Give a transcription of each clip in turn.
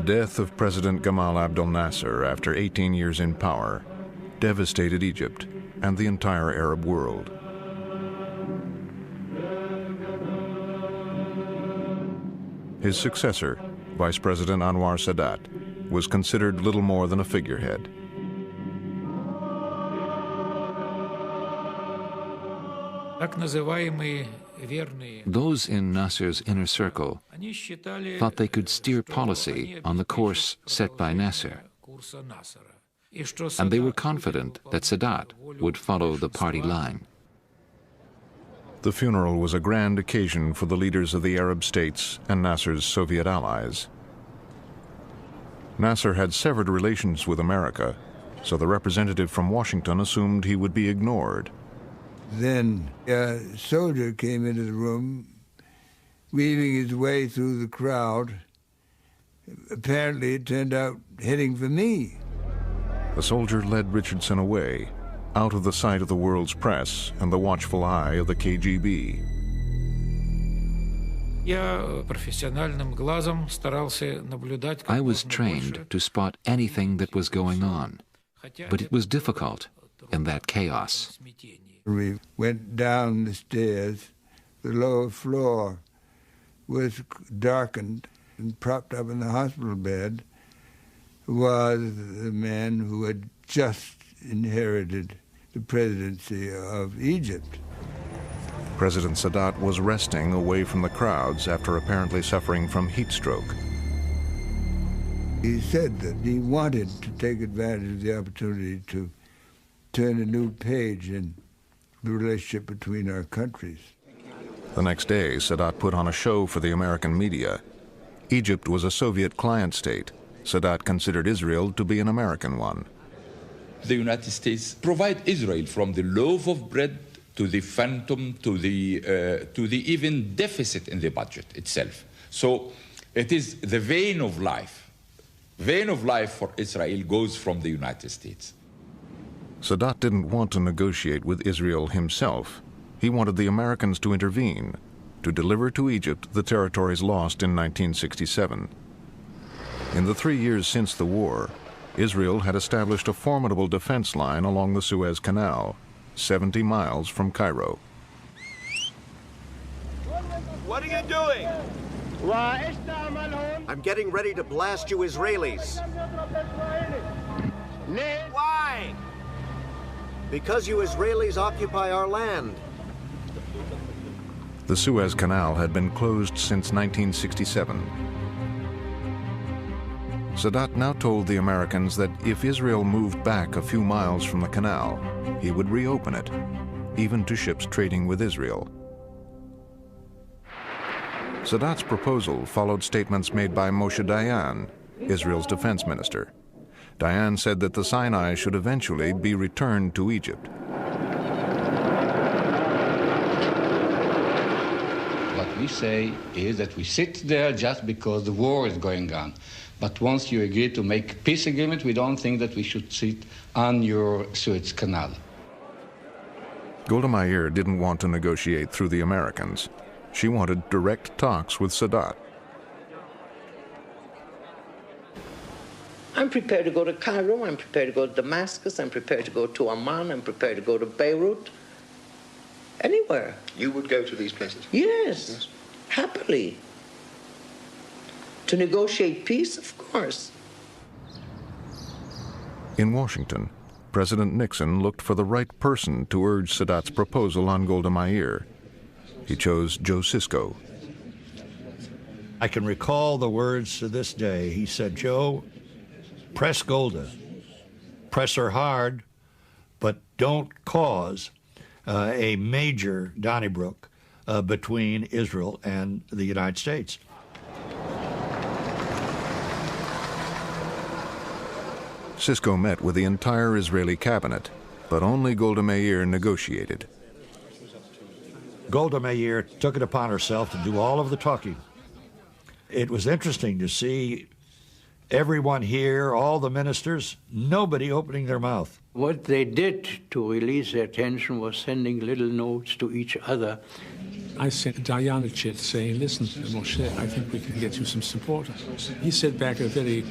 The death of President Gamal Abdel Nasser after 18 years in power devastated Egypt and the entire Arab world. His successor, Vice President Anwar Sadat, was considered little more than a figurehead. Those in Nasser's inner circle thought they could steer policy on the course set by Nasser, and they were confident that Sadat would follow the party line. The funeral was a grand occasion for the leaders of the Arab states and Nasser's Soviet allies. Nasser had severed relations with America, so the representative from Washington assumed he would be ignored. Then a soldier came into the room, weaving his way through the crowd. Apparently, it turned out heading for me. The soldier led Richardson away, out of the sight of the world's press and the watchful eye of the KGB. I was trained to spot anything that was going on, but it was difficult in that chaos. We went down the stairs. The lower floor was darkened, and propped up in the hospital bed was the man who had just inherited the presidency of Egypt. President Sadat was resting away from the crowds after apparently suffering from heat stroke. He said that he wanted to take advantage of the opportunity to turn a new page in the relationship between our countries. The next day, Sadat put on a show for the American media. Egypt was a Soviet client state. Sadat considered Israel to be an American one. The United States provide Israel from the loaf of bread to the phantom to the even deficit in the budget itself. So it is the vein of life. Vein of life for Israel goes from the United States. Sadat didn't want to negotiate with Israel himself. He wanted the Americans to intervene, to deliver to Egypt the territories lost in 1967. In the 3 years since the war, Israel had established a formidable defense line along the Suez Canal, 70 miles from Cairo. What are you doing? I'm getting ready to blast you Israelis. Why? Because you Israelis occupy our land. The Suez Canal had been closed since 1967. Sadat now told the Americans that if Israel moved back a few miles from the canal, he would reopen it, even to ships trading with Israel. Sadat's proposal followed statements made by Moshe Dayan, Israel's defense minister. Dayan said that the Sinai should eventually be returned to Egypt. What we say is that we sit there just because the war is going on. But once you agree to make a peace agreement, we don't think that we should sit on your Suez Canal. Golda Meir didn't want to negotiate through the Americans. She wanted direct talks with Sadat. I'm prepared to go to Cairo, I'm prepared to go to Damascus, I'm prepared to go to Amman, I'm prepared to go to Beirut, anywhere. You would go to these places? Yes, happily. To negotiate peace, of course. In Washington, President Nixon looked for the right person to urge Sadat's proposal on Golda Meir. He chose Joe Sisko. I can recall the words to this day. He said, "Joe, press Golda. Press her hard, but don't cause a major Donnybrook between Israel and the United States." Sisko met with the entire Israeli cabinet, but only Golda Meir negotiated. Golda Meir took it upon herself to do all of the talking. It was interesting to see everyone here, all the ministers, nobody opening their mouth. What they did to release their tension was sending little notes to each other I sent Diana Chit saying, listen, Moshe, I think we can get you some support. He sent back a very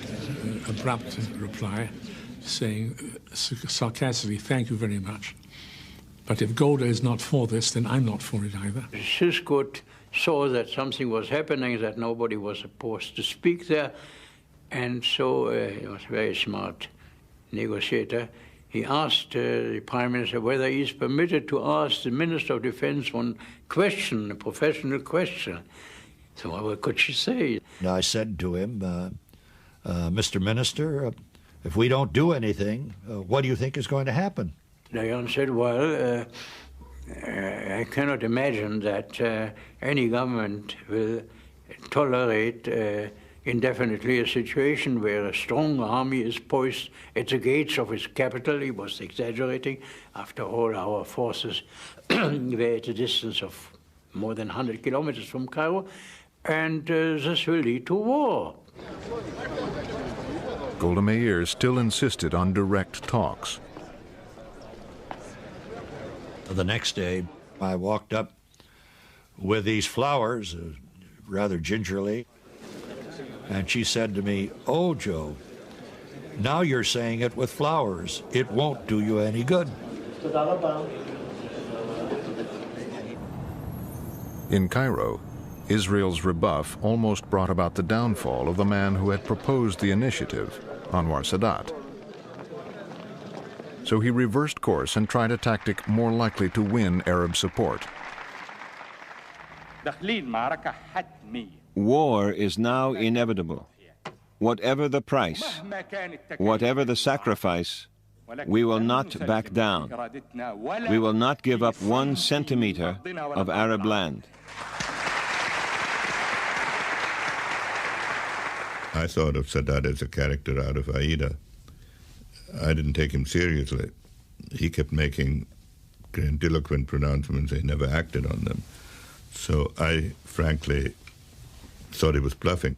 abrupt reply saying sarcastically, thank you very much. But if Golda is not for this, then I'm not for it either. Sysgut saw that something was happening, that nobody was supposed to speak there, and so he was a very smart negotiator. He asked the Prime Minister whether he is permitted to ask the Minister of Defense one question, a professional question. So what could she say? I said to him, Mr. Minister, if we don't do anything, what do you think is going to happen? Diane said, well, I cannot imagine that any government will tolerate indefinitely a situation where a strong army is poised at the gates of its capital. He was exaggerating. After all, our forces were at a distance of more than 100 kilometers from Cairo, and this will lead to war. Golda Meir still insisted on direct talks. The next day, I walked up with these flowers, rather gingerly, and she said to me, "Oh, Joe, now you're saying it with flowers. It won't do you any good." In Cairo, Israel's rebuff almost brought about the downfall of the man who had proposed the initiative, Anwar Sadat. So he reversed course and tried a tactic more likely to win Arab support. War is now inevitable. Whatever the price, whatever the sacrifice, we will not back down. We will not give up 1 centimeter of Arab land. I thought of Sadat as a character out of Aida. I didn't take him seriously. He kept making grandiloquent pronouncements. He never acted on them. So I, frankly, thought he was bluffing.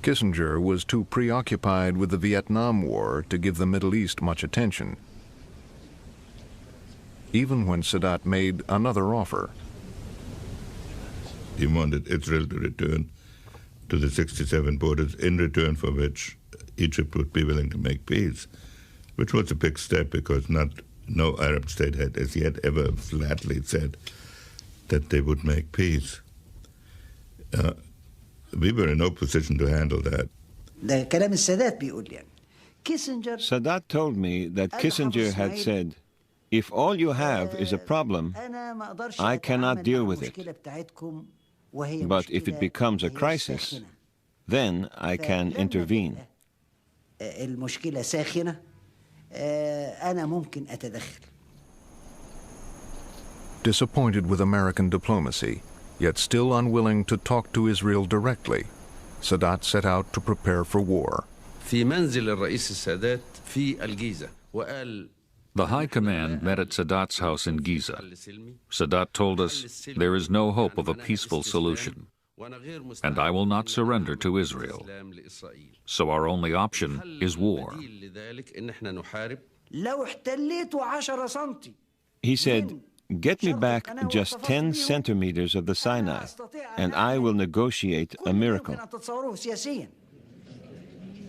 Kissinger was too preoccupied with the Vietnam War to give the Middle East much attention, even when Sadat made another offer. He wanted Israel to return to the 67 borders, in return for which Egypt would be willing to make peace, which was a big step because no Arab state had as yet ever flatly said that they would make peace. We were in no position to handle that. Sadat told me that Kissinger had said, if all you have is a problem, I cannot deal with it. But if it becomes a crisis, then I can intervene. Disappointed with American diplomacy, yet still unwilling to talk to Israel directly, Sadat set out to prepare for war. The High Command met at Sadat's house in Giza. Sadat told us, there is no hope of a peaceful solution, and I will not surrender to Israel. So our only option is war. He said, get me back just 10 centimeters of the Sinai, and I will negotiate a miracle.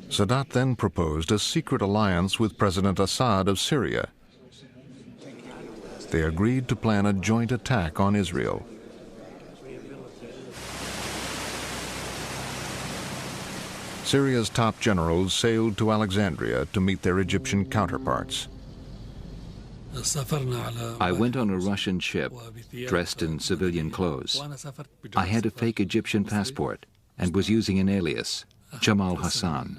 Sadat then proposed a secret alliance with President Assad of Syria. They agreed to plan a joint attack on Israel. Syria's top generals sailed to Alexandria to meet their Egyptian counterparts. I went on a Russian ship, dressed in civilian clothes. I had a fake Egyptian passport and was using an alias, Jamal Hassan.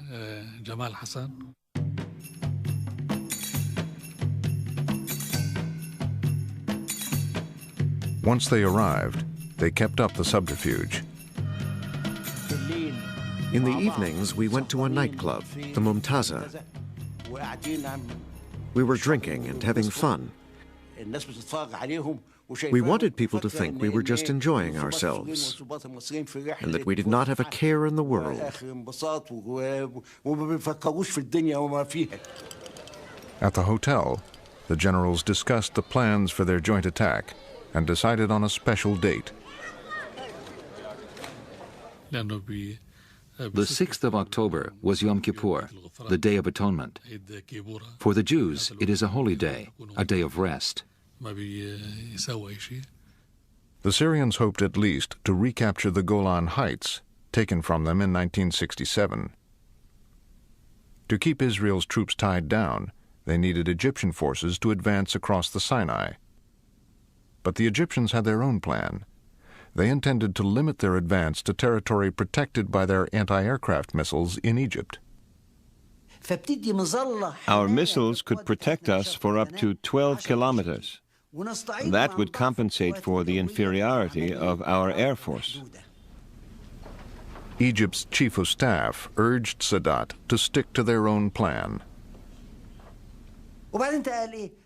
Once they arrived, they kept up the subterfuge. In the evenings, we went to a nightclub, the Mumtaza. We were drinking and having fun. We wanted people to think we were just enjoying ourselves and that we did not have a care in the world. At the hotel, the generals discussed the plans for their joint attack and decided on a special date. The 6th of October was Yom Kippur, the Day of Atonement. For the Jews, it is a holy day, a day of rest. The Syrians hoped at least to recapture the Golan Heights, taken from them in 1967. To keep Israel's troops tied down, they needed Egyptian forces to advance across the Sinai. But the Egyptians had their own plan. They intended to limit their advance to territory protected by their anti-aircraft missiles in Egypt. Our missiles could protect us for up to 12 kilometers. That would compensate for the inferiority of our Air Force. Egypt's chief of staff urged Sadat to stick to their own plan.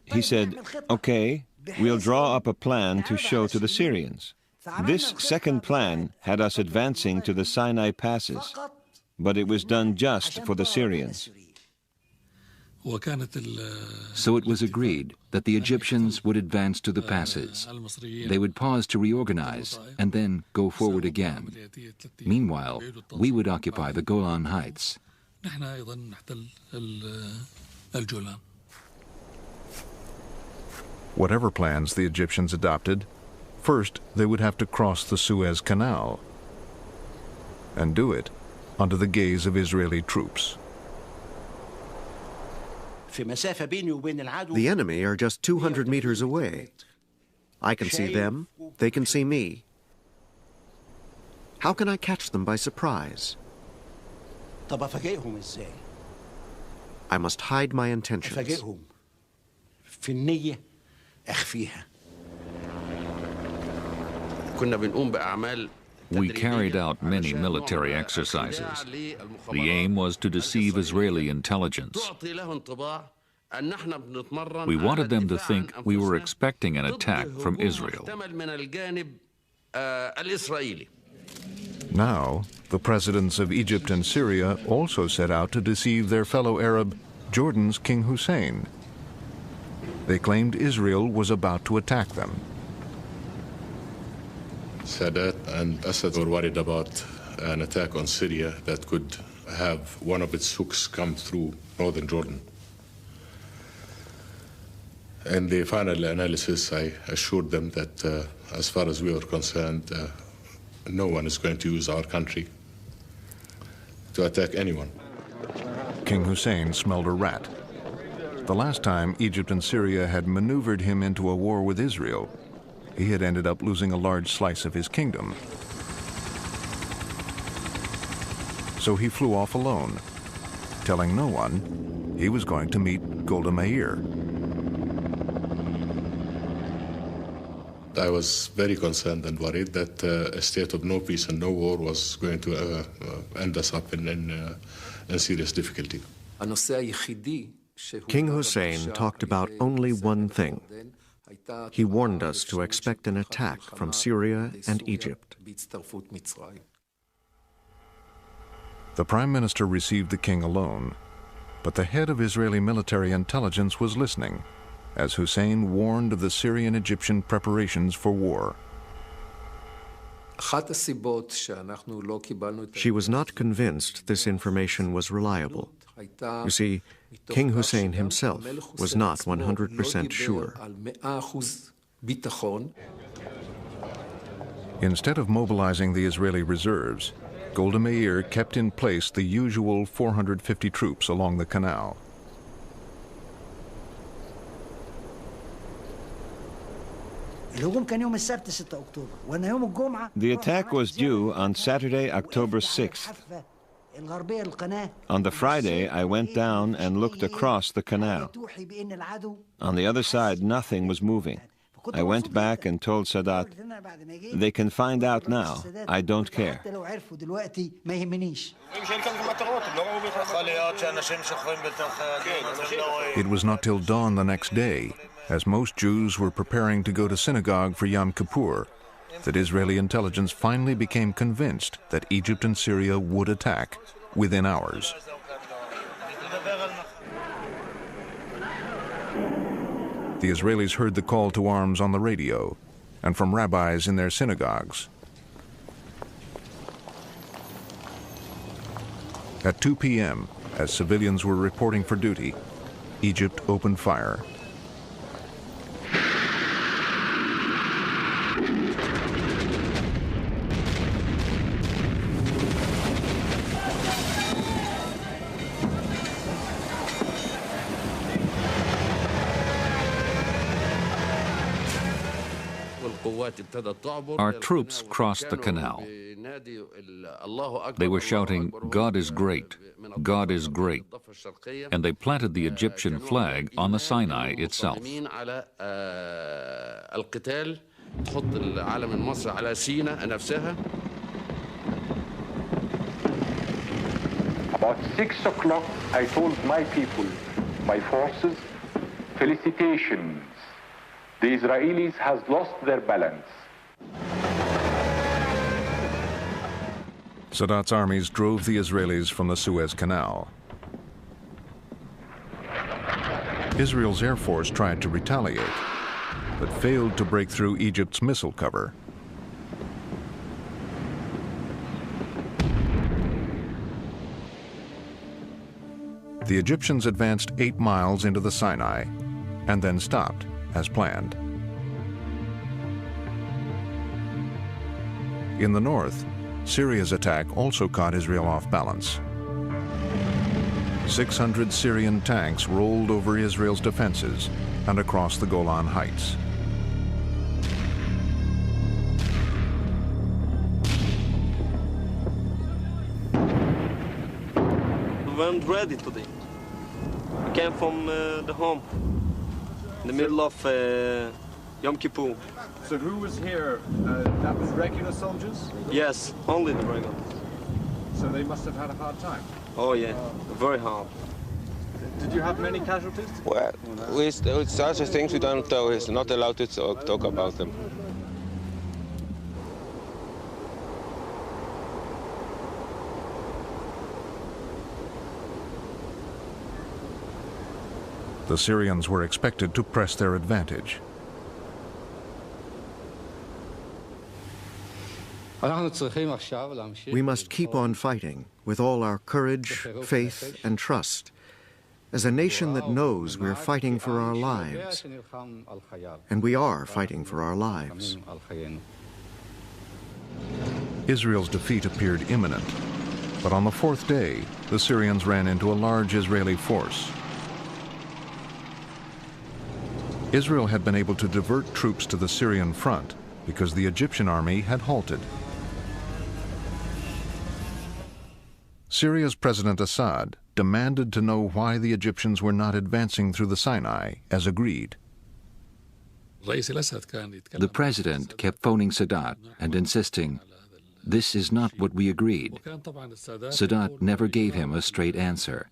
He said, okay, we'll draw up a plan to show to the Syrians. This second plan had us advancing to the Sinai passes, but it was done just for the Syrians. So it was agreed that the Egyptians would advance to the passes. They would pause to reorganize and then go forward again. Meanwhile, we would occupy the Golan Heights. Whatever plans the Egyptians adopted, first they would have to cross the Suez Canal, and do it under the gaze of Israeli troops. The enemy are just 200 meters away. I can see them, they can see me. How can I catch them by surprise? I must hide my intentions. We carried out many military exercises. The aim was to deceive Israeli intelligence. We wanted them to think we were expecting an attack from Israel. Now, the presidents of Egypt and Syria also set out to deceive their fellow Arab, Jordan's King Hussein. They claimed Israel was about to attack them. Sadat and Assad were worried about an attack on Syria that could have one of its hooks come through northern Jordan. In the final analysis, I assured them that as far as we were concerned, no one is going to use our country to attack anyone. King Hussein smelled a rat. The last time Egypt and Syria had maneuvered him into a war with Israel, he had ended up losing a large slice of his kingdom. So he flew off alone, telling no one he was going to meet Golda Meir. I was very concerned and worried that a state of no peace and no war was going to end us up in serious difficulty. King Hussein talked about only one thing. He warned us to expect an attack from Syria and Egypt. The Prime Minister received the king alone, but the head of Israeli military intelligence was listening, as Hussein warned of the Syrian-Egyptian preparations for war. She was not convinced this information was reliable. You see, King Hussein himself was not 100% sure. Instead of mobilizing the Israeli reserves, Golda Meir kept in place the usual 450 troops along the canal. The attack was due on Saturday, October 6th. On the Friday, I went down and looked across the canal. On the other side, nothing was moving. I went back and told Sadat, they can find out now. I don't care. It was not till dawn the next day, as most Jews were preparing to go to synagogue for Yom Kippur, that Israeli intelligence finally became convinced that Egypt and Syria would attack within hours. The Israelis heard the call to arms on the radio and from rabbis in their synagogues. At 2 p.m., as civilians were reporting for duty, Egypt opened fire. Our troops crossed the canal. They were shouting, "God is great, God is great," and they planted the Egyptian flag on the Sinai itself. About 6 o'clock, I told my people, my forces, felicitations. The Israelis has lost their balance. Sadat's armies drove the Israelis from the Suez Canal. Israel's Air Force tried to retaliate, but failed to break through Egypt's missile cover. The Egyptians advanced 8 miles into the Sinai and then stopped, as planned. In the north, Syria's attack also caught Israel off balance. 600 Syrian tanks rolled over Israel's defenses and across the Golan Heights. We weren't ready today. We came from the home, in the middle of Yom Kippur. So who was here? That was regular soldiers? Yes, only the regulars. So they must have had a hard time? Oh yeah, very hard. Did you have many casualties? Well, with such things we don't know. It's not allowed to talk about them. The Syrians were expected to press their advantage. We must keep on fighting with all our courage, faith, and trust, as a nation that knows we're fighting for our lives. And we are fighting for our lives. Israel's defeat appeared imminent, but on the 4th day, the Syrians ran into a large Israeli force. Israel had been able to divert troops to the Syrian front because the Egyptian army had halted. Syria's President Assad demanded to know why the Egyptians were not advancing through the Sinai as agreed. The president kept phoning Sadat and insisting, "This is not what we agreed." Sadat never gave him a straight answer.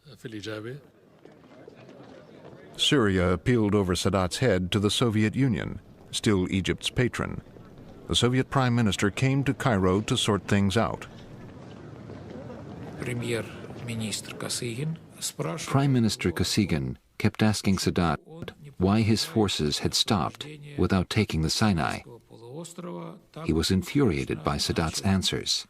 Syria appealed over Sadat's head to the Soviet Union, still Egypt's patron. The Soviet Prime Minister came to Cairo to sort things out. Prime Minister Kosygin kept asking Sadat why his forces had stopped without taking the Sinai. He was infuriated by Sadat's answers.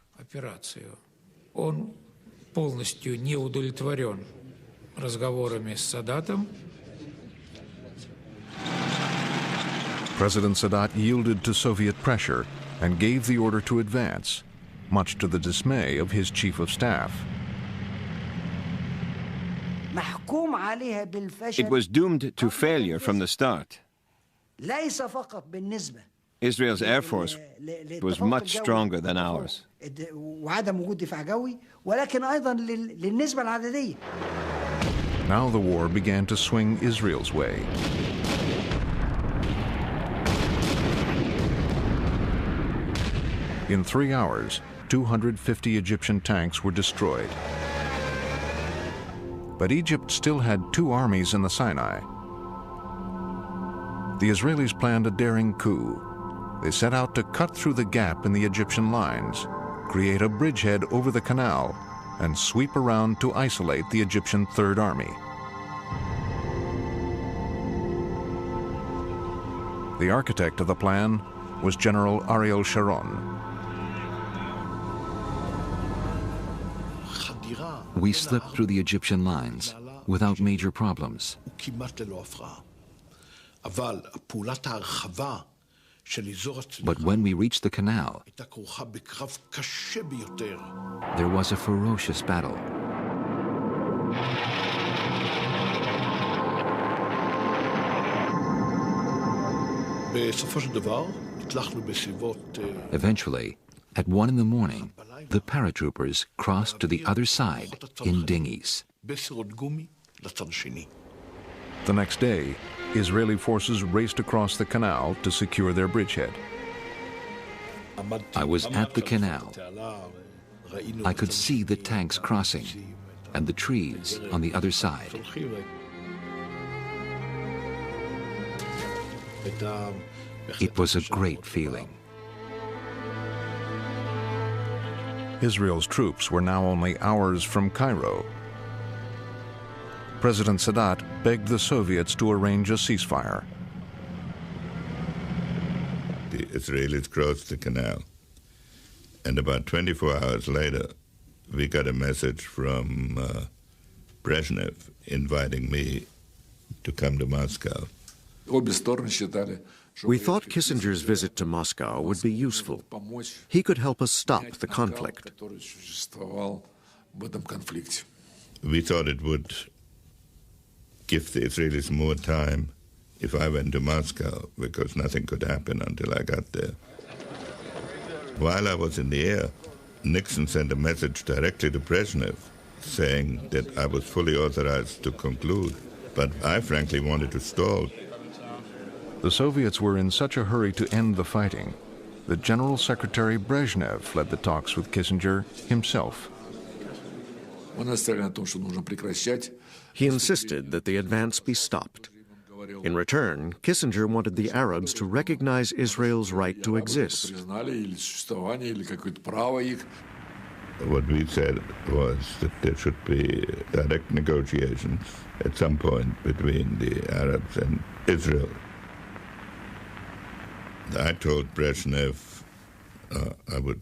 President Sadat yielded to Soviet pressure and gave the order to advance, much to the dismay of his chief of staff. It was doomed to failure from the start. Israel's air force was much stronger than ours. Now the war began to swing Israel's way. In 3 hours, 250 Egyptian tanks were destroyed. But Egypt still had 2 armies in the Sinai. The Israelis planned a daring coup. They set out to cut through the gap in the Egyptian lines, create a bridgehead over the canal, and sweep around to isolate the Egyptian Third Army. The architect of the plan was General Ariel Sharon. We slipped through the Egyptian lines without major problems. But when we reached the canal, there was a ferocious battle. Eventually, at 1 in the morning, the paratroopers crossed to the other side in dinghies. The next day, Israeli forces raced across the canal to secure their bridgehead. I was at the canal. I could see the tanks crossing and the trees on the other side. It was a great feeling. Israel's troops were now only hours from Cairo. President Sadat begged the Soviets to arrange a ceasefire. The Israelis crossed the canal, and about 24 hours later, we got a message from Brezhnev inviting me to come to Moscow. We thought Kissinger's visit to Moscow would be useful. He could help us stop the conflict. We thought it would give the Israelis more time if I went to Moscow, because nothing could happen until I got there. While I was in the air, Nixon sent a message directly to Brezhnev saying that I was fully authorized to conclude, but I frankly wanted to stall. The Soviets were in such a hurry to end the fighting that General Secretary Brezhnev led the talks with Kissinger himself. He insisted that the advance be stopped. In return, Kissinger wanted the Arabs to recognize Israel's right to exist. What we said was that there should be direct negotiations at some point between the Arabs and Israel. I told Brezhnev I would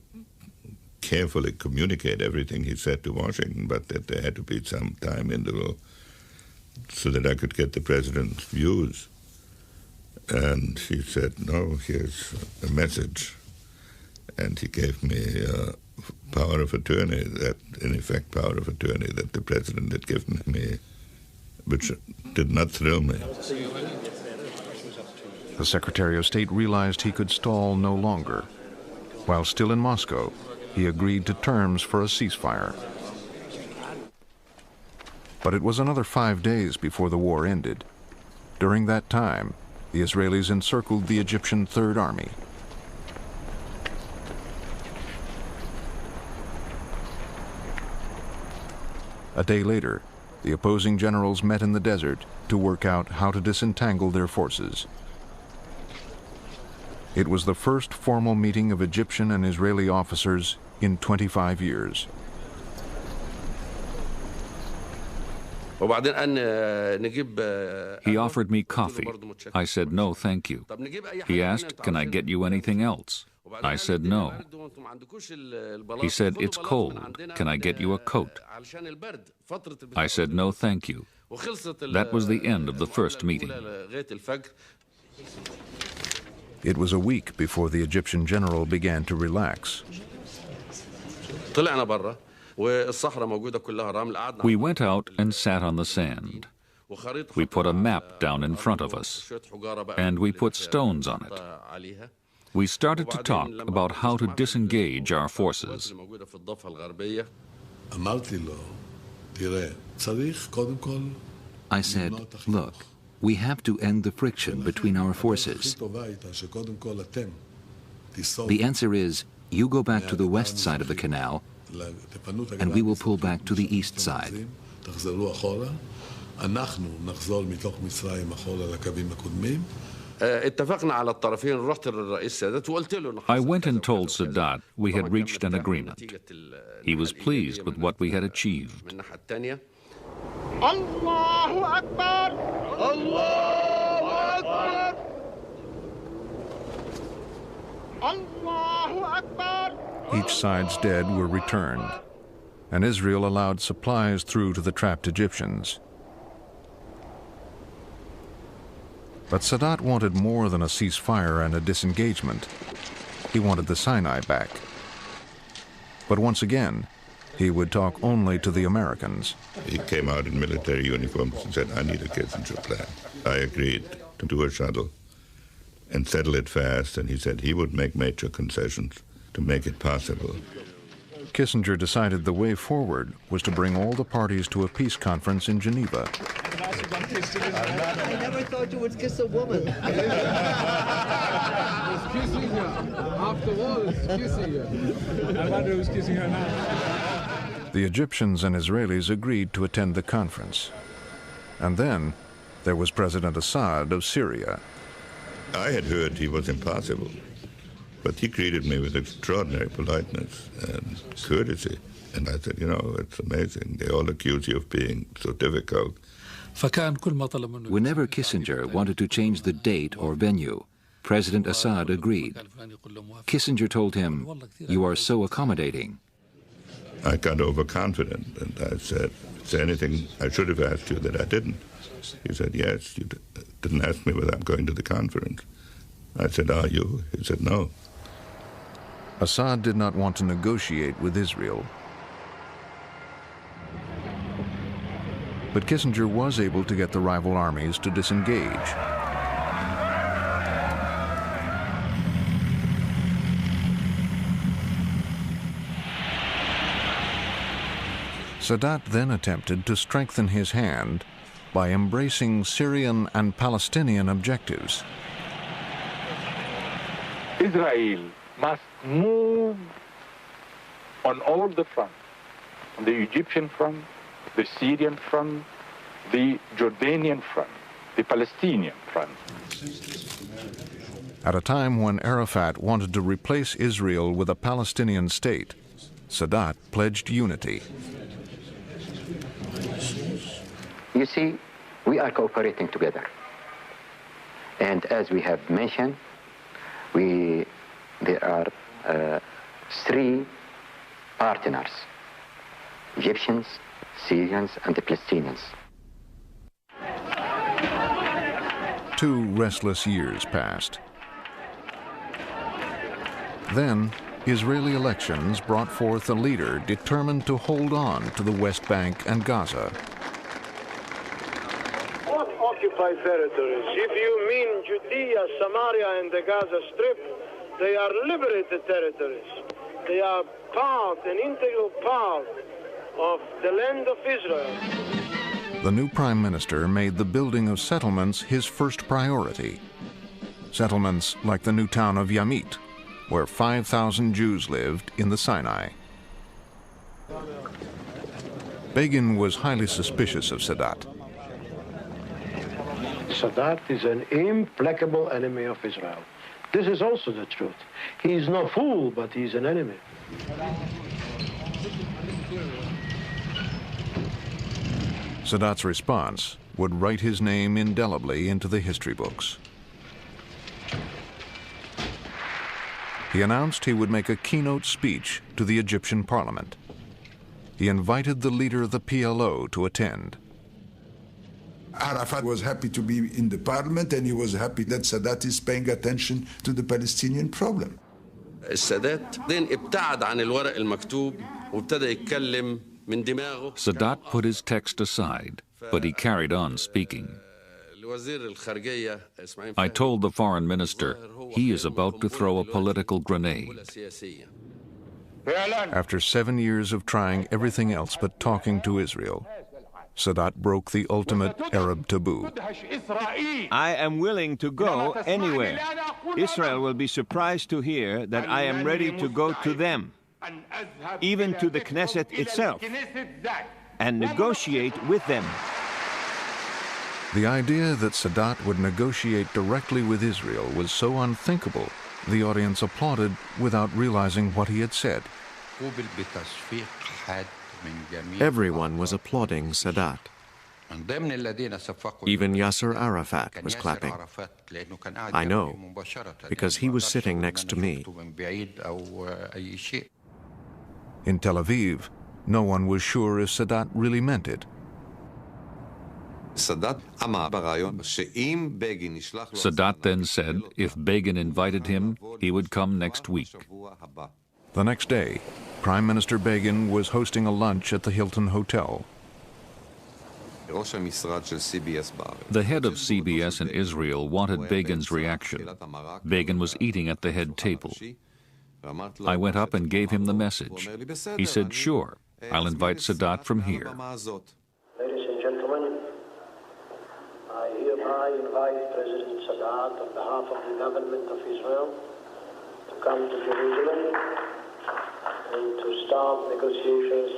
carefully communicate everything he said to Washington, but that there had to be some time interval so that I could get the president's views. And he said, no, here's a message. And he gave me power of attorney, that, in effect, power of attorney that the president had given me, which did not thrill me. The Secretary of State realized he could stall no longer. While still in Moscow, he agreed to terms for a ceasefire. But it was another 5 days before the war ended. During that time, the Israelis encircled the Egyptian Third Army. A day later, the opposing generals met in the desert to work out how to disentangle their forces. It was the first formal meeting of Egyptian and Israeli officers in 25 years. He offered me coffee. I said, no, thank you. He asked, can I get you anything else? I said, no. He said, it's cold. Can I get you a coat? I said, no, thank you. That was the end of the first meeting. It was a week before the Egyptian general began to relax. We went out and sat on the sand. We put a map down in front of us, and we put stones on it. We started to talk about how to disengage our forces. I said, look, we have to end the friction between our forces. The answer is, you go back to the west side of the canal, and we will pull back to the east side. I went and told Sadat we had reached an agreement. He was pleased with what we had achieved. Allahu Akbar! Allahu Akbar! Each side's dead were returned, and Israel allowed supplies through to the trapped Egyptians. But Sadat wanted more than a ceasefire and a disengagement. He wanted the Sinai back. But once again, he would talk only to the Americans. He came out in military uniforms and said, I need a Kissinger plan. I agreed to do a shuttle and settle it fast, and he said he would make major concessions to make it possible. Kissinger decided the way forward was to bring all the parties to a peace conference in Geneva. I never thought you would kiss a woman. It's kissing her. After all, it's kissing her. I wonder who's kissing her now. The Egyptians and Israelis agreed to attend the conference. And then there was President Assad of Syria. I had heard he was impossible, but he greeted me with extraordinary politeness and courtesy. And I said, you know, it's amazing. They all accuse you of being so difficult. Whenever Kissinger wanted to change the date or venue, President Assad agreed. Kissinger told him, "You are so accommodating." I got overconfident, and I said, is there anything I should have asked you that I didn't? He said, yes, you didn't ask me whether I'm going to the conference. I said, are you? He said, no. Assad did not want to negotiate with Israel. But Kissinger was able to get the rival armies to disengage. Sadat then attempted to strengthen his hand by embracing Syrian and Palestinian objectives. Israel must move on all the fronts, on the Egyptian front, the Syrian front, the Jordanian front, the Palestinian front. At a time when Arafat wanted to replace Israel with a Palestinian state, Sadat pledged unity. You see, we are cooperating together. And as we have mentioned, there are three partners: Egyptians, Syrians, and the Palestinians. 2 restless years passed. Then, Israeli elections brought forth a leader determined to hold on to the West Bank and Gaza. What occupied territories? If you mean Judea, Samaria, and the Gaza Strip, they are liberated territories. They are an integral part of the land of Israel. The new prime minister made the building of settlements his first priority. Settlements like the new town of Yamit, where 5,000 Jews lived in the Sinai. Begin was highly suspicious of Sadat. Sadat is an implacable enemy of Israel. This is also the truth. He is no fool, but he is an enemy. Sadat's response would write his name indelibly into the history books. He announced he would make a keynote speech to the Egyptian parliament. He invited the leader of the PLO to attend. Arafat was happy to be in the parliament, and he was happy that Sadat is paying attention to the Palestinian problem. Sadat put his text aside, but he carried on speaking. I told the foreign minister he is about to throw a political grenade. After 7 years of trying everything else but talking to Israel, Sadat broke the ultimate Arab taboo. I am willing to go anywhere. Israel will be surprised to hear that I am ready to go to them, even to the Knesset itself, and negotiate with them. The idea that Sadat would negotiate directly with Israel was so unthinkable, the audience applauded without realizing what he had said. Everyone was applauding Sadat. Even Yasser Arafat was clapping. I know, because he was sitting next to me. In Tel Aviv, no one was sure if Sadat really meant it. Sadat then said if Begin invited him, he would come next week. The next day, Prime Minister Begin was hosting a lunch at the Hilton Hotel. The head of CBS in Israel wanted Begin's reaction. Begin was eating at the head table. I went up and gave him the message. He said, "Sure, I'll invite Sadat from here." Ladies and gentlemen, I hereby invite President Sadat on behalf of the government of Israel to come to Jerusalem and to start negotiations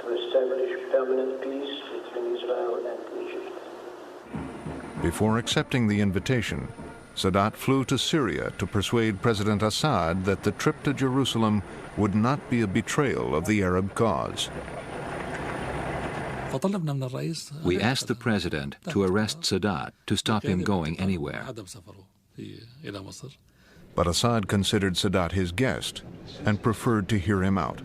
to establish permanent peace between Israel and Egypt. Before accepting the invitation, Sadat flew to Syria to persuade President Assad that the trip to Jerusalem would not be a betrayal of the Arab cause. We asked the president to arrest Sadat to stop him going anywhere. But Assad considered Sadat his guest and preferred to hear him out.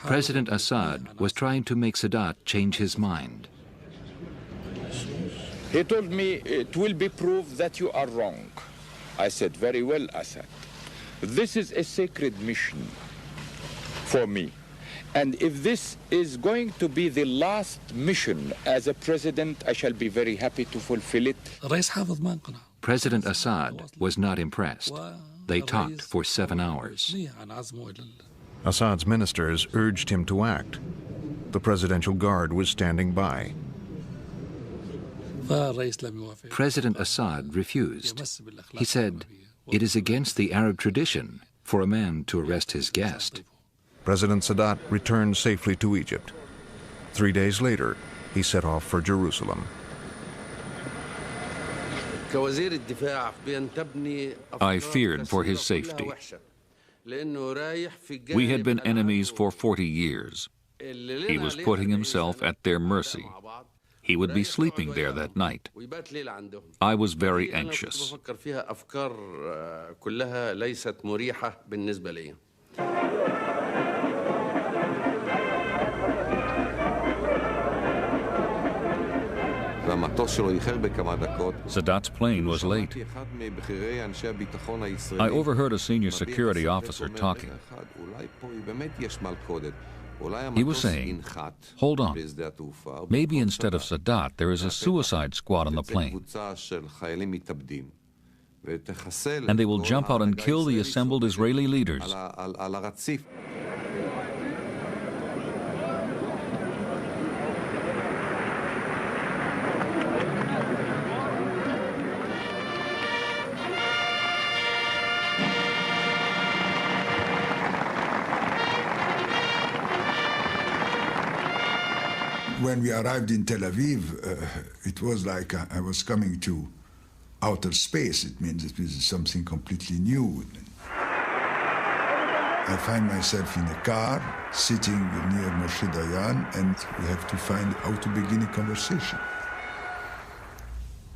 President Assad was trying to make Sadat change his mind. He told me, it will be proved that you are wrong. I said, very well, Assad. This is a sacred mission for me. And if this is going to be the last mission as a president, I shall be very happy to fulfill it. President Assad was not impressed. They talked for 7 hours. Assad's ministers urged him to act. The Presidential Guard was standing by. President Assad refused. He said, "It is against the Arab tradition for a man to arrest his guest." President Sadat returned safely to Egypt. 3 days later, he set off for Jerusalem. I feared for his safety. We had been enemies for 40 years. He was putting himself at their mercy. He would be sleeping there that night. I was very anxious. Sadat's plane was late. I overheard a senior security officer talking. He was saying, "Hold on, maybe instead of Sadat, there is a suicide squad on the plane. And they will jump out and kill the assembled Israeli leaders." When we arrived in Tel Aviv, it was like I was coming to outer space. It means it was something completely new. I find myself in a car, sitting near Moshe Dayan, and we have to find how to begin a conversation.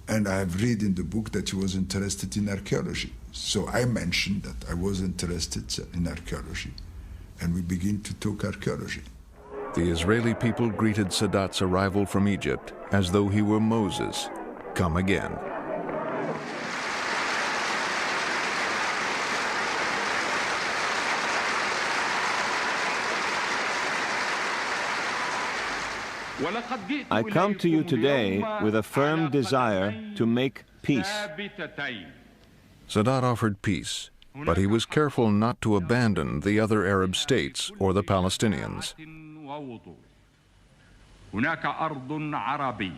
And I have read in the book that he was interested in archaeology. So I mentioned that I was interested in archaeology, and we begin to talk archaeology. The Israeli people greeted Sadat's arrival from Egypt as though he were Moses, come again. I come to you today with a firm desire to make peace. Sadat offered peace, but he was careful not to abandon the other Arab states or the Palestinians.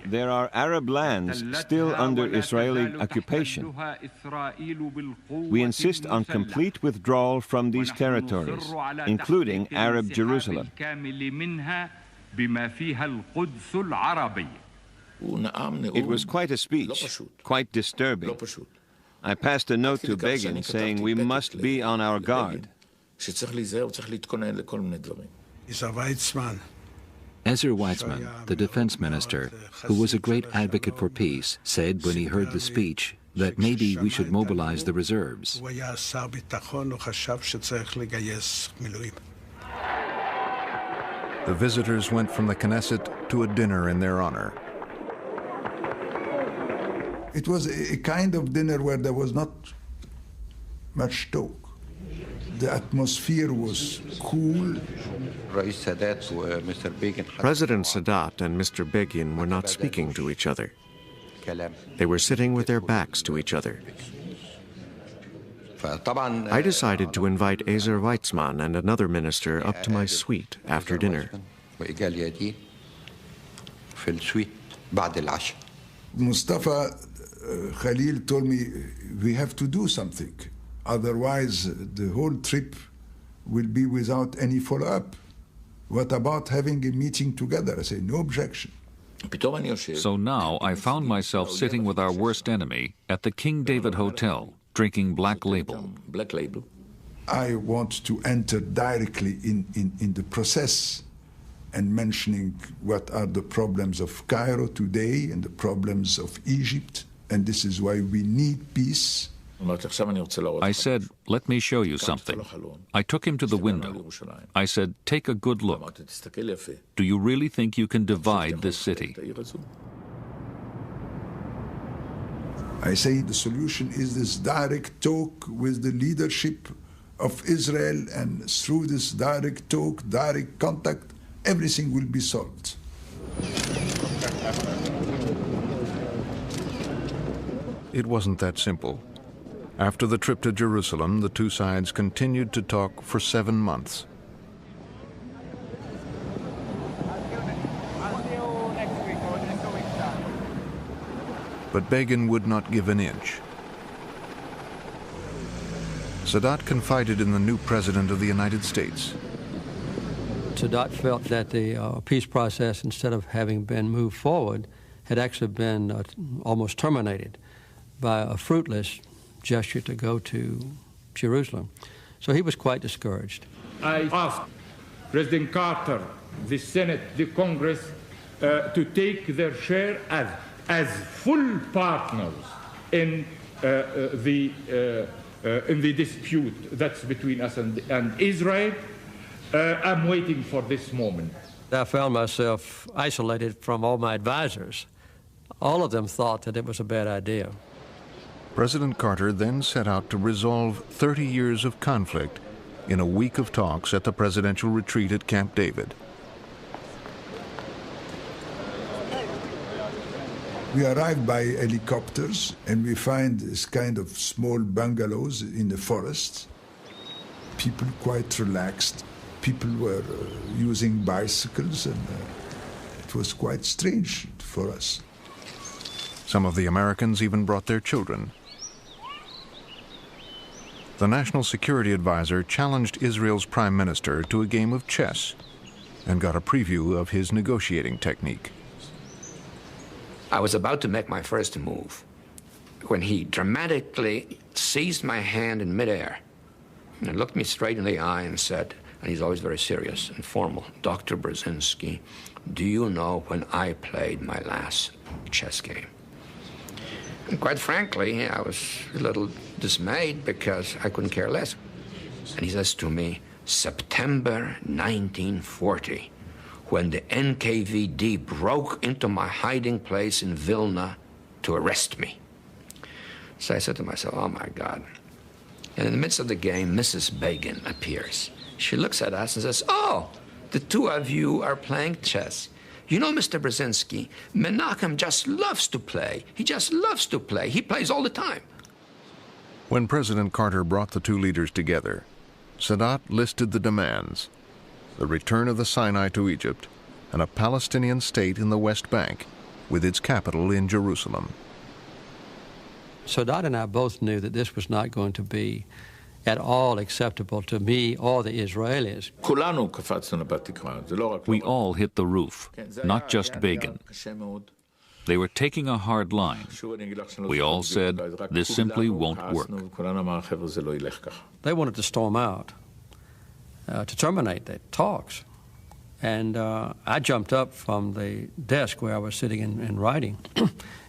There are Arab lands still under Israeli occupation. We insist on complete withdrawal from these territories, including Arab Jerusalem. It was quite a speech, quite disturbing. I passed a note to Begin saying we must be on our guard. Mr. Weizmann, Ezer Weizmann, the defense minister, who was a great advocate for peace, said when he heard the speech that maybe we should mobilize the reserves. The visitors went from the Knesset to a dinner in their honor. It was a kind of dinner where there was not much talk. The atmosphere was cool. President Sadat and Mr. Begin were not speaking to each other. They were sitting with their backs to each other. I decided to invite Ezer Weizmann and another minister up to my suite after dinner. Mustafa Khalil told me, we have to do something. Otherwise, the whole trip will be without any follow-up. What about having a meeting together? I say, no objection. So now I found myself sitting with our worst enemy at the King David Hotel, drinking Black Label. I want to enter directly in the process and mentioning what are the problems of Cairo today and the problems of Egypt, and this is why we need peace. I said, let me show you something. I took him to the window. I said, take a good look. Do you really think you can divide this city? I say the solution is this direct talk with the leadership of Israel, and through this direct talk, direct contact, everything will be solved. It wasn't that simple. After the trip to Jerusalem, the two sides continued to talk for 7 months. But Begin would not give an inch. Sadat confided in the new President of the United States. Sadat felt that the peace process, instead of having been moved forward, had actually been almost terminated by a fruitless gesture to go to Jerusalem. So he was quite discouraged. I asked President Carter, the Senate, the Congress, to take their share as full partners in the dispute that's between us and Israel. I'm waiting for this moment. I found myself isolated from all my advisors. All of them thought that it was a bad idea. President Carter then set out to resolve 30 years of conflict in a week of talks at the presidential retreat at Camp David. We arrived by helicopters, and we find this kind of small bungalows in the forest. People quite relaxed. People were using bicycles, and it was quite strange for us. Some of the Americans even brought their children. The National Security Advisor challenged Israel's Prime Minister to a game of chess and got a preview of his negotiating technique. I was about to make my first move when he dramatically seized my hand in midair and looked me straight in the eye and said, and he's always very serious and formal, Dr. Brzezinski, do you know when I played my last chess game? And quite frankly, I was a little dismayed because I couldn't care less. And he says to me, September 1940, when the NKVD broke into my hiding place in Vilna to arrest me. So I said to myself, oh my God. And in the midst of the game, Mrs. Begin appears. She looks at us and says, oh, the two of you are playing chess. You know, Mr. Brzezinski, Menachem just loves to play. He just loves to play. He plays all the time. When President Carter brought the two leaders together, Sadat listed the demands: the return of the Sinai to Egypt and a Palestinian state in the West Bank with its capital in Jerusalem. Sadat and I both knew that this was not going to be at all acceptable to me or the Israelis. We all hit the roof, not just Begin. They were taking a hard line. We all said, this simply won't work. They wanted to storm out, to terminate the talks. And I jumped up from the desk where I was sitting and writing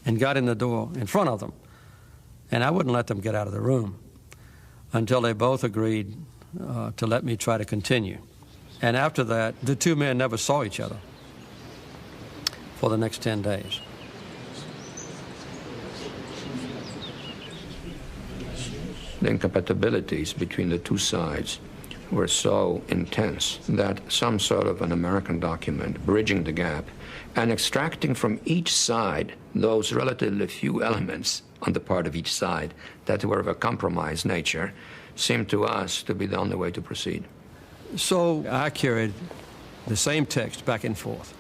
and got in the door in front of them. And I wouldn't let them get out of the room until they both agreed to let me try to continue. And after that, the two men never saw each other for the next 10 days. The incompatibilities between the two sides were so intense that some sort of an American document bridging the gap and extracting from each side those relatively few elements on the part of each side that were of a compromise nature seemed to us to be the only way to proceed. So I carried the same text back and forth.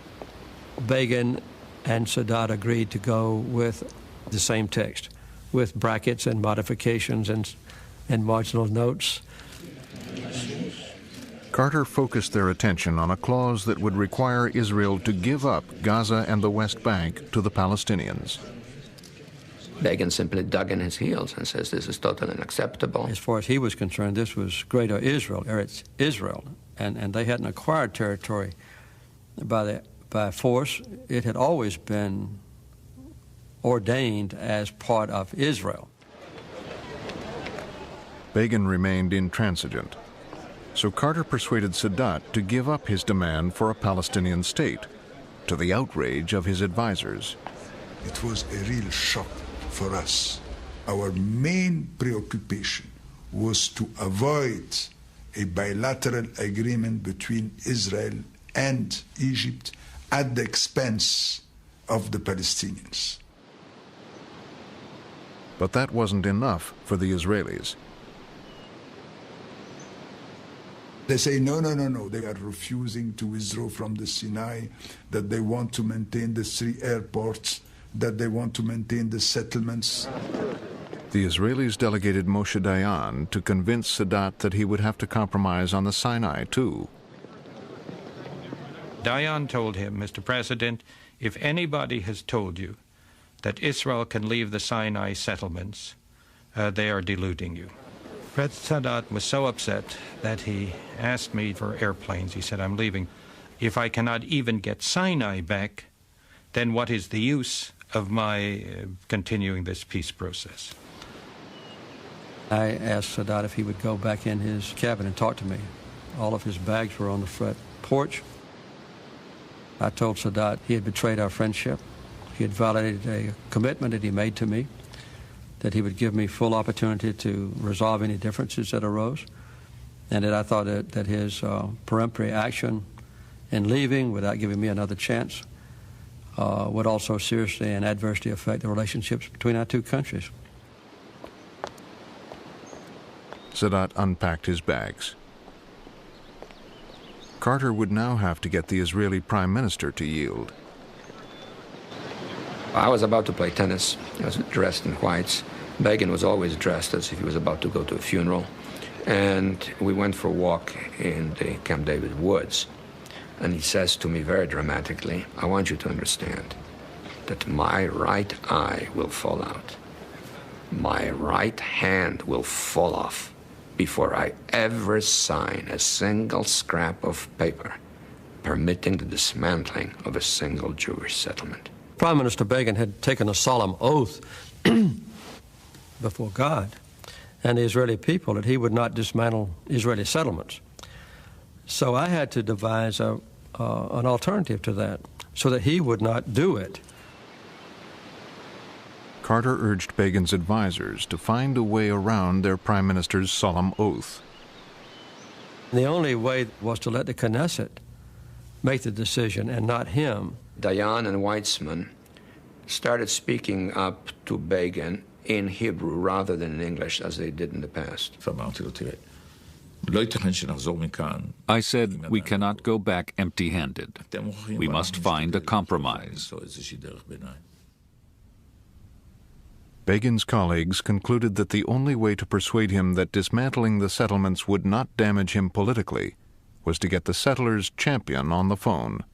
Begin and Sadat agreed to go with the same text, with brackets and modifications and marginal notes. Carter focused their attention on a clause that would require Israel to give up Gaza and the West Bank to the Palestinians. Begin simply dug in his heels and says this is totally unacceptable. As far as he was concerned, this was Greater Israel, or it's Israel, and they hadn't acquired territory by force. It had always been ordained as part of Israel. Begin remained intransigent, so Carter persuaded Sadat to give up his demand for a Palestinian state, to the outrage of his advisors. It was a real shock for us. Our main preoccupation was to avoid a bilateral agreement between Israel and Egypt at the expense of the Palestinians. But that wasn't enough for the Israelis. They say, no, they are refusing to withdraw from the Sinai, that they want to maintain the 3 airports, that they want to maintain the settlements. The Israelis delegated Moshe Dayan to convince Sadat that he would have to compromise on the Sinai, too. Dayan told him, Mr. President, if anybody has told you that Israel can leave the Sinai settlements, they are deluding you. President Sadat was so upset that he asked me for airplanes. He said, I'm leaving. If I cannot even get Sinai back, then what is the use of my continuing this peace process? I asked Sadat if he would go back in his cabin and talk to me. All of his bags were on the front porch. I told Sadat he had betrayed our friendship. He had violated a commitment that he made to me, that he would give me full opportunity to resolve any differences that arose, and that I thought that his peremptory action in leaving without giving me another chance would also seriously and adversely affect the relationships between our two countries. Sadat unpacked his bags. Carter would now have to get the Israeli Prime Minister to yield. I was about to play tennis. I was dressed in whites. Begin was always dressed as if he was about to go to a funeral. And we went for a walk in the Camp David woods. And he says to me very dramatically, I want you to understand that my right eye will fall out. My right hand will fall off before I ever sign a single scrap of paper permitting the dismantling of a single Jewish settlement. Prime Minister Begin had taken a solemn oath before God and the Israeli people that he would not dismantle Israeli settlements. So I had to devise an alternative to that so that he would not do it. Carter urged Begin's advisors to find a way around their prime minister's solemn oath. The only way was to let the Knesset make the decision and not him. Dayan and Weitzman started speaking up to Begin in Hebrew rather than in English as they did in the past. I said we cannot go back empty-handed. We must find a compromise. Begin's colleagues concluded that the only way to persuade him that dismantling the settlements would not damage him politically was to get the settlers' champion on the phone.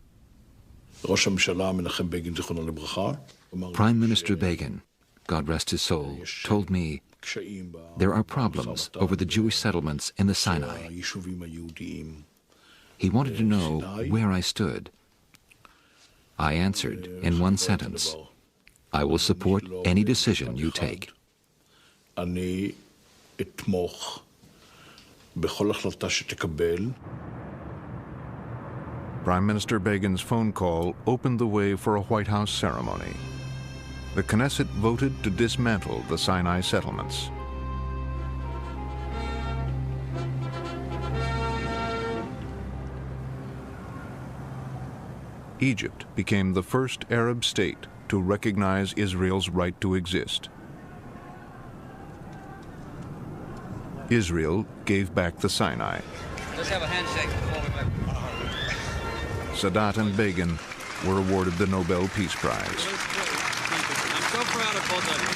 Prime Minister Begin, God rest his soul, told me there are problems over the Jewish settlements in the Sinai. He wanted to know where I stood. I answered in one sentence, I will support any decision you take. אני אתמוך בכל החלטה שתקבל. Prime Minister Begin's phone call opened the way for a White House ceremony. The Knesset voted to dismantle the Sinai settlements. Egypt became the first Arab state to recognize Israel's right to exist. Israel gave back the Sinai. Let's have a handshake before we move. Sadat and Begin were awarded the Nobel Peace Prize. I'm so proud of both of you.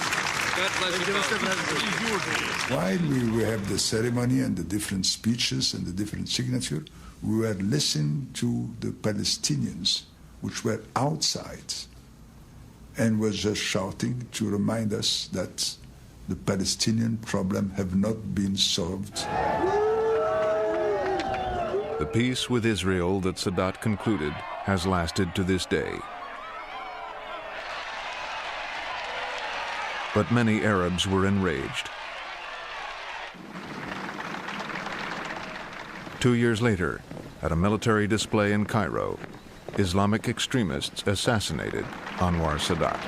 God bless you. While we have the ceremony and the different speeches and the different signature, we were listening to the Palestinians, which were outside, and was just shouting to remind us that the Palestinian problem have not been solved. The peace with Israel that Sadat concluded has lasted to this day. But many Arabs were enraged. 2 years later, at a military display in Cairo, Islamic extremists assassinated Anwar Sadat.